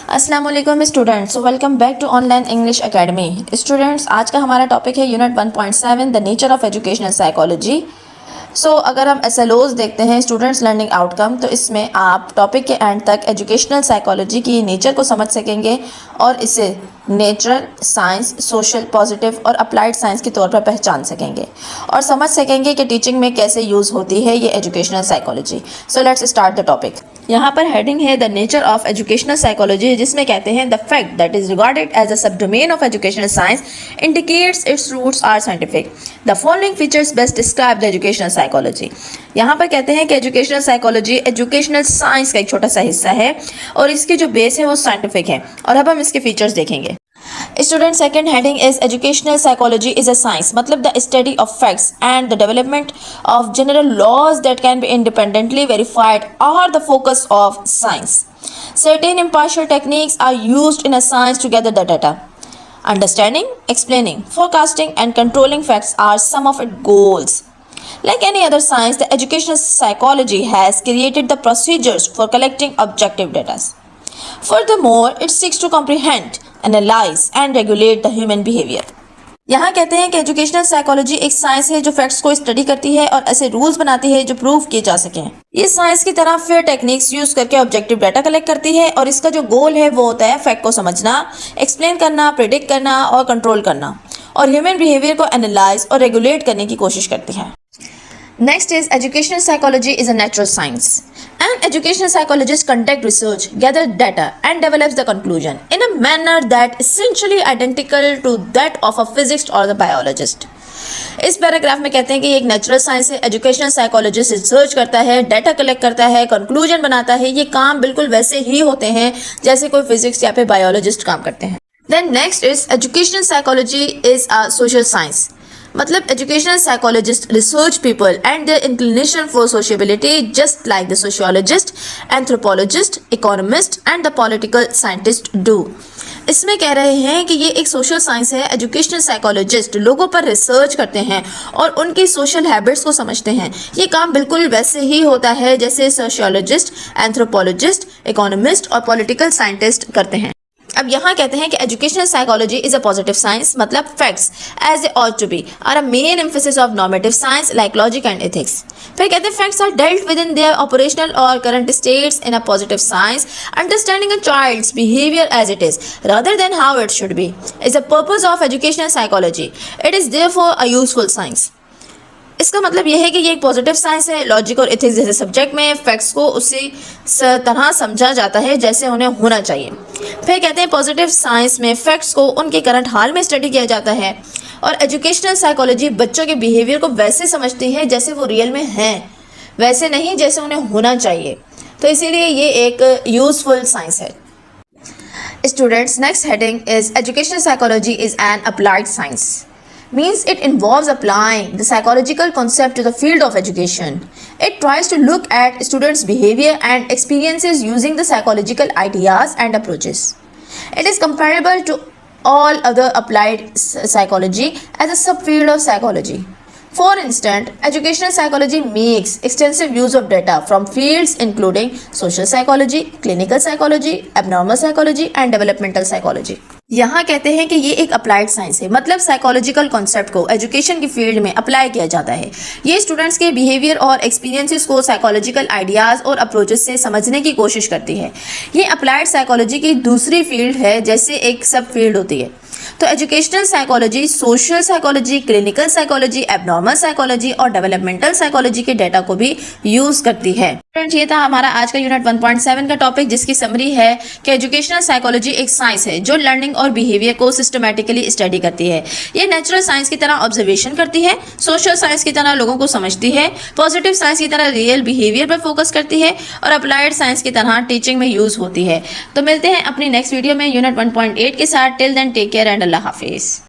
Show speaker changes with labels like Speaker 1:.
Speaker 1: अस्सलाम वालेकुम students, welcome back to online English academy. Students, आज का हमारा टॉपिक है unit 1.7 the nature of educational psychology. अगर हम SLOs देखते हैं, स्टूडेंट्स लर्निंग आउटकम, तो इसमें आप टॉपिक के एंड तक एजुकेशनल साइकोलॉजी की नेचर को समझ सकेंगे और इसे नेचुरल, साइंस, सोशल, पॉजिटिव और अप्लाइड साइंस के तौर पर पहचान सकेंगे और समझ सकेंगे कि टीचिंग में कैसे यूज़ होती है ये educational psychology. So let's start the topic. यहाँ पर हेडिंग है the nature of educational psychology, जिसमें कहते हैं the fact that is regarded as a sub domain of educational science indicates its roots are scientific. The following features best describe the educational psychology. यहाँ पर कहते हैं कि educational psychology educational science का एक छोटा सा हिस्सा है और इसकी जो बेस है वो साइंटिफिक है। और अब हम इसके फीचर्स देखेंगे। Student, second heading is educational psychology is a science, मतलब the study of facts and the development of general laws that can be independently verified are the focus of science. Certain impartial techniques are used in a science to gather the data. Understanding, explaining, forecasting and controlling facts are some of its goals. Like any other science, the educational psychology has created the procedures for collecting objective data. Furthermore, it seeks to comprehend, analyze and regulate the human behavior. यहाँ कहते हैं कि educational psychology एक science है जो facts को study करती है और ऐसे रूल्स बनाती है जो प्रूव किए जा सकें। ये साइंस की तरह फेयर टेक्निक्स यूज करके ऑब्जेक्टिव डाटा कलेक्ट करती है और इसका जो गोल है वो होता है फैक्ट को समझना, एक्सप्लेन करना, प्रिडिक्ट करना और कंट्रोल करना, और ह्यूमन बिहेवियर को एनालाइज और रेगुलेट करने की कोशिश करती है। Next is educational psychology is a natural science. An educational psychologist conducts research, gathers data and develops the conclusion in a manner that essentially identical to that of a physicist or the biologist. इस paragraph में कहते हैं कि ये एक natural science है। Educational psychologist research करता है, डाटा कलेक्ट करता है, कंक्लूजन बनाता है। ये काम बिल्कुल वैसे ही होते हैं जैसे कोई फिजिक्स या फिर बायोलॉजिस्ट काम करते हैं। Then next is educational psychology is a social science, मतलब educational psychologist research people and their inclination for sociability just like the sociologist, anthropologist, economist and the political scientist do. इसमें कह रहे हैं कि ये एक सोशल साइंस है। Educational psychologist लोगों पर रिसर्च करते हैं और उनकी सोशल हैबिट्स को समझते हैं। ये काम बिल्कुल वैसे ही होता है जैसे सोशियोलॉजिस्ट, एंथ्रोपोलॉजिस्ट, इकोनॉमिस्ट और पॉलिटिकल साइंटिस्ट करते हैं। अब यहाँ कहते हैं कि educational psychology is a positive science, मतलब facts as they ought to be are a main emphasis of normative science like logic and ethics. फिर कहते हैं facts are dealt with in their operational और current states in a positive science, understanding a child's behaviour as it is rather than how it should be is the purpose of educational psychology. It is therefore a useful science. इसका मतलब यह है कि ये एक positive science है। Logic और ethics जैसे सब्जेक्ट में फैक्ट्स को उसी तरह समझा जाता है जैसे उन्हें होना चाहिए। फिर कहते हैं पॉजिटिव साइंस में फैक्ट्स को उनके करंट हाल में स्टडी किया जाता है और एजुकेशनल साइकोलॉजी बच्चों के बिहेवियर को वैसे समझती है जैसे वो रियल में हैं, वैसे नहीं जैसे उन्हें होना चाहिए। तो इसीलिए ये एक यूजफुल साइंस है। Students, next heading is educational psychology is an applied science, means it involves applying the psychological concept to the field of education. It tries to look at students' behavior and experiences using the psychological ideas and approaches. It is comparable to all other applied psychology as a subfield of psychology. For instance, educational psychology makes extensive use of data from fields including social psychology, clinical psychology, abnormal psychology and developmental psychology. यहाँ कहते हैं कि ये एक applied science है, मतलब psychological concept को education की फील्ड में अप्लाई किया जाता है। ये स्टूडेंट्स के बिहेवियर और एक्सपीरियंसेस को साइकोलॉजिकल आइडियाज़ और अप्रोचेस से समझने की कोशिश करती है। ये अप्लाइड साइकोलॉजी की दूसरी फील्ड है, जैसे एक सब फील्ड होती है। तो educational psychology social psychology, clinical psychology, abnormal psychology और डेवलपमेंटल साइकोलॉजी के डाटा को भी यूज करती है। फ्रेंड्स, ये था हमारा आज का यूनिट 1.7 का टॉपिक, जिसकी समरी है कि एजुकेशनल साइकोलॉजी एक साइंस है जो लर्निंग और बिहेवियर को सिस्टमैटिकली स्टडी करती है। ये नेचुरल साइंस की तरह ऑब्जर्वेशन करती है, सोशल साइंस की तरह लोगों को समझती है, पॉजिटिव साइंस की तरह रियल बिहेवियर पर फोकस करती है और अप्लाइड साइंस की तरह टीचिंग में यूज होती है। तो मिलते हैं अपनी नेक्स्ट वीडियो में यूनिट 1.8 के साथ। Till then take care and अल्लाह हाफिज।